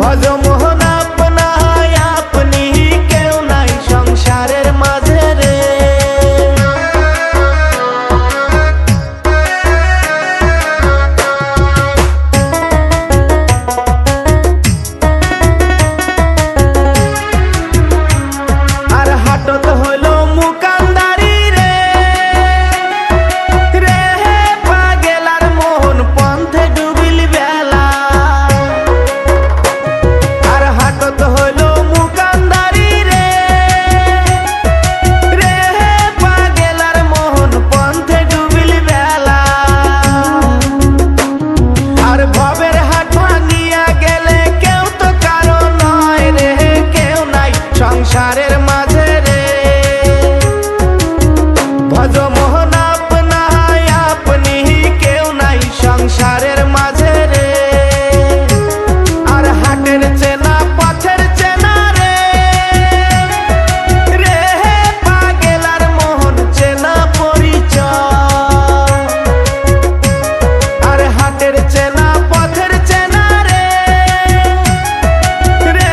ভজমোহন আপনায় আপনি কেউ নাই সংসারের মাঝে রে। আর হাটত হইল মুকান্দারি রে, রে পাগেলার মোহন পন্থে ডুবিল বেলা। আর হাটত হইল মুকান্দারি রে, রে পাগেলার মোহন পন্থে ডুবিল বেলা। আর ভবের হাট ভাঙিয়া গেলে কেউ তো কারো নয় রে, কেউ নাই সংসারের মাঝে রে। ভজমোহন আপনায় আপনি কেউ নাই সংসারের মাঝে রে। আর হাটের চেনা পথের চেনা রে, রে পাগেলার মোহন চেনা পরিচয়। আর হাটের চেনা পথের চেনা রে, রে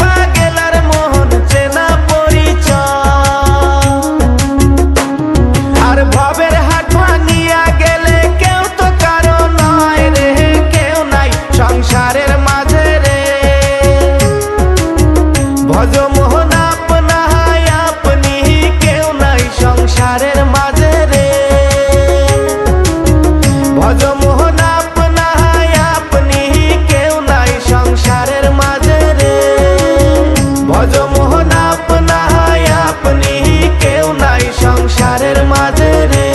পাগেলার মোহন চেনা পরিচয়। আর ভবের হাট ভাঙিয়া গেলে কেউ তো কারো নয় রে, কেউ নাই সংসারের মাঝে রে। ভজমোহন আপনায় আপনি কেউ নাই সংসারের মাঝে রে। ভজমোহন আপনায় আপনি কেউ নাই সংসারের মাঝে রে। ভজমোহন আপনায় আপনি কেউ নাই সংসারের মাঝে রে।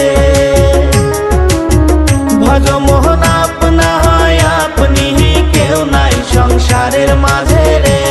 ভজমোহন আপনায় আপনি কেউ নাই সংসারের মাঝে রে।